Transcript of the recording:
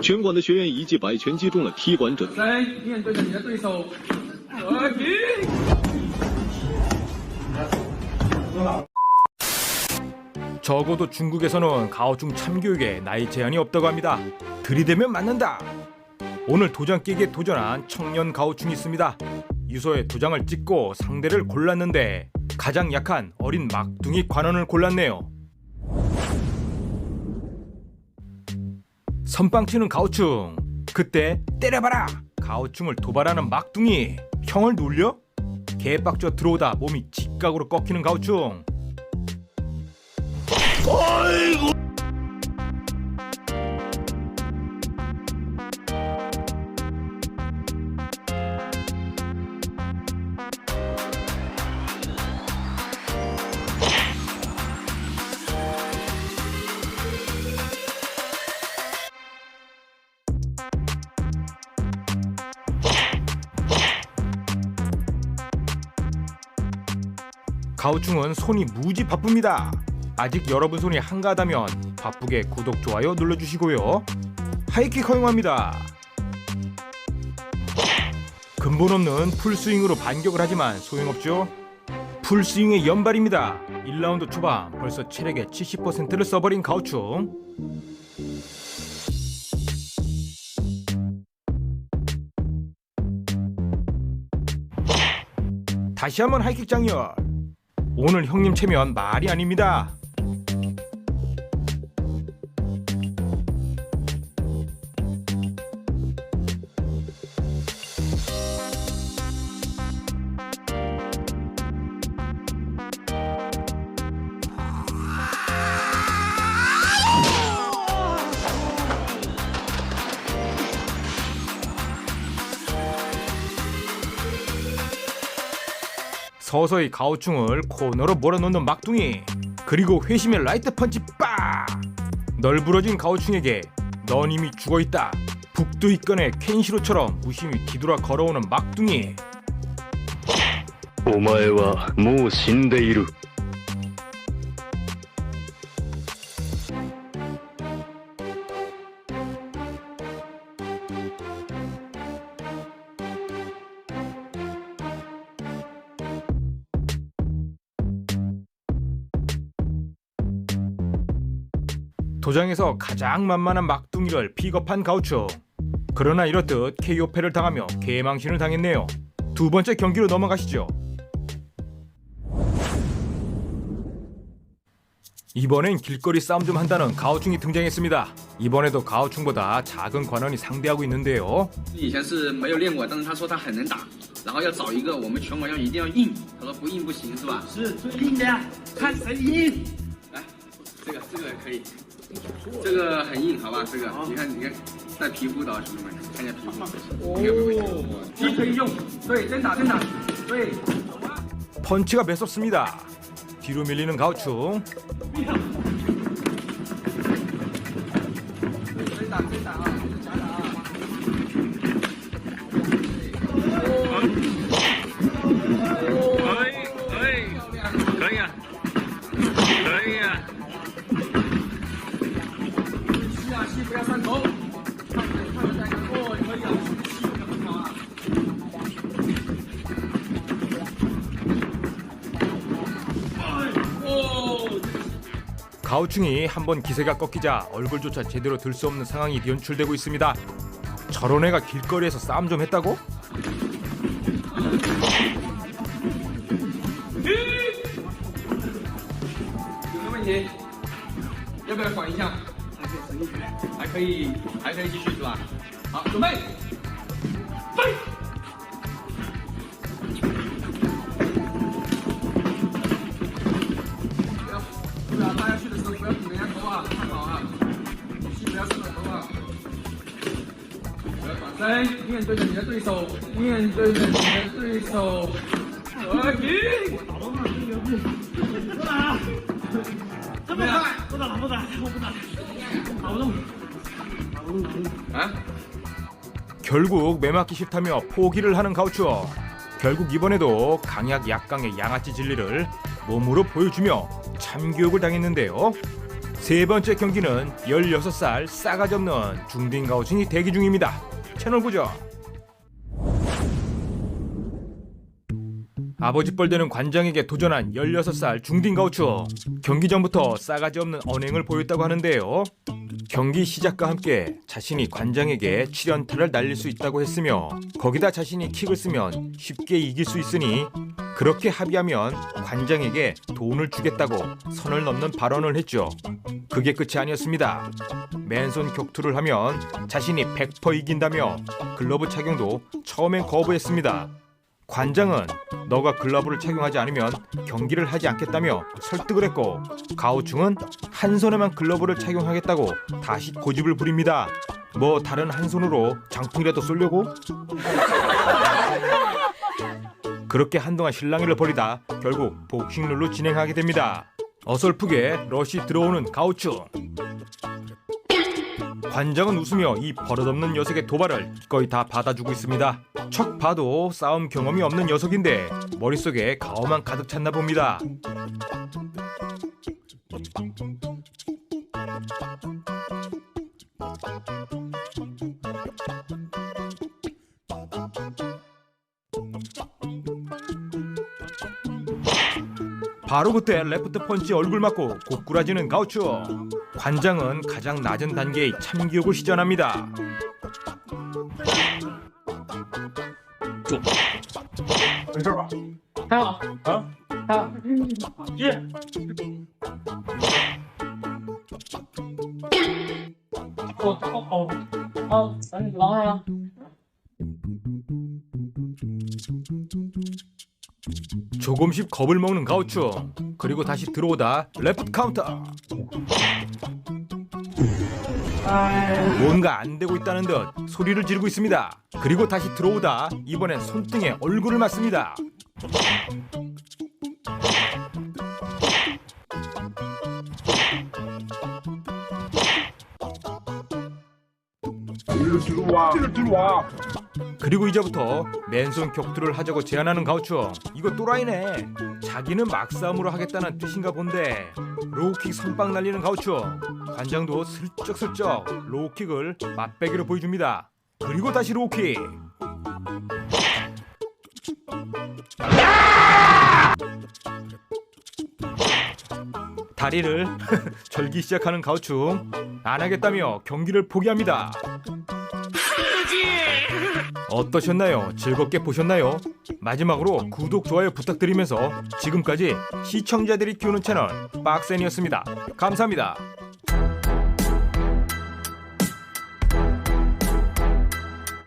拳馆的学员一记摆拳击中了踢馆者的来，面对着你的对手，和平。 적어도 중국에서는 가오충 참교육에 나이 제한이 없다고 합니다. 들이대면 맞는다. 오늘 도장 깨기에 도전한 청년 가오충이 있습니다. 유서에 도장을 찍고 상대를 골랐는데 가장 약한 어린 막둥이 관원을 골랐네요. 선빵치는 가오충. 그때 때려봐라. 가오충을 도발하는 막둥이. 형을 놀려? 개빡쳐 들어오다 몸이 직각으로 꺾이는 가오충. 어이구. 가오충은 손이 무지 바쁩니다. 아직 여러분 손이 한가하다면 바쁘게 구독, 좋아요 눌러주시고요. 하이킥 허용합니다. 근본 없는 풀스윙으로 반격을 하지만 소용없죠. 풀스윙의 연발입니다. 1라운드 초반 벌써 체력의 70%를 써버린 가오충. 다시 한번 하이킥 장렬. 오늘 형님 체면 말이 아닙니다. 서서히 가오충을 코너로 몰아넣는 막둥이. 그리고 회심의 라이트 펀치 빡! 널브러진 가오충에게 넌 이미 죽어있다. 북두 이건의 켄시로처럼 무심히 뒤돌아 걸어오는 막둥이. お前はもう死んでいる。 도장에서 가장 만만한 막둥이를 픽업한 가오충. 그러나 이렇듯 KO패를 당하며 개망신을 당했네요. 두 번째 경기로 넘어가시죠. 이번엔 길거리 싸움 좀 한다는 가오충이 등장했습니다. 이번에도 가오충보다 작은 관원이 상대하고 있는데요. 以前是没有练过，但是他说他很能打，然后要找一个我们拳馆要一定要硬，他说不硬不行是吧？是最硬的呀，看谁硬。来，这个可以。 这个很硬，好吧？这个你看带皮肤的兄弟们，看一下皮肤，哦，皮可以用，对，真打，对。 펀치가 매섭습니다. 뒤로 밀리는 가오충. 真打啊，假打啊！可以啊。 气不要上头，看着带个哦，可以啊，气很好啊。가오충이 한번 기세가 꺾이자 얼굴조차 제대로 들 수 없는 상황이 연출되고 있습니다. 저런 애가 길거리에서 싸움 좀 했다고? 有个问题，要不要缓一下？ 还可以继续是吧？好，准备，飞！不要拉下去的时候不要顶人家头啊，看好啊，气不要上了头啊。不要转身，面对着你的对手，和平。打到那儿，这个不打，这么快，不打，我不打，打不动。 결국 매맞기 싫다며 포기를 하는 가오충. 결국 이번에도 강약 약강의 양아치 진리를 몸으로 보여주며 참교육을 당했는데요. 세 번째 경기는 16살 싸가지 없는 중딩 가오충이 대기 중입니다. 채널 고정. 아버지 뻘되는 관장에게 도전한 16살 중딩 가오충. 경기 전부터 싸가지 없는 언행을 보였다고 하는데요. 경기 시작과 함께 자신이 관장에게 7연타를 날릴 수 있다고 했으며 거기다 자신이 킥을 쓰면 쉽게 이길 수 있으니 그렇게 합의하면 관장에게 돈을 주겠다고 선을 넘는 발언을 했죠. 그게 끝이 아니었습니다. 맨손 격투를 하면 자신이 100% 이긴다며 글러브 착용도 처음엔 거부했습니다. 관장은 너가 글러브를 착용하지 않으면 경기를 하지 않겠다며 설득을 했고 가오충은 한 손에만 글러브를 착용하겠다고 다시 고집을 부립니다. 뭐 다른 한 손으로 장풍이라도 쏘려고? 그렇게 한동안 실랑이를 벌이다 결국 복싱룰로 진행하게 됩니다. 어설프게 러시 들어오는 가오충. 관장은 웃으며 이 버릇없는 녀석의 도발을 거의 다 받아주고 있습니다. 척 봐도 싸움 경험이 없는 녀석인데 머릿속에 가오만 가득 찼나 봅니다. 바로 그때 레프트 펀치 얼굴 맞고 고꾸라지는 가오충. 관장은 가장 낮은 단계의 참기욕을 시전합니다. 조금씩 겁을 먹는 가오충. 그리고 다시 들어오다 레프트 카운터. 뭔가 안 되고 있다는 듯 소리를 지르고 있습니다. 그리고 다시 들어오다 이번엔 손등에 얼굴을 맞습니다. 그리고 이제부터 맨손 격투를 하자고 제안하는 가오충. 이거 또라이네. 자기는 막싸움으로 하겠다는 뜻인가 본데. 로우킥 선빵 날리는 가오충. 관장도 슬쩍슬쩍 로우킥을 맛배기로 보여줍니다. 그리고 다시 로우킥. 다리를 절기 시작하는 가오충. 안 하겠다며 경기를 포기합니다. 어떠셨나요? 즐겁게 보셨나요? 마지막으로 구독, 좋아요 부탁드리면서 지금까지 시청자들이 키우는 채널 빡센이었습니다. 감사합니다.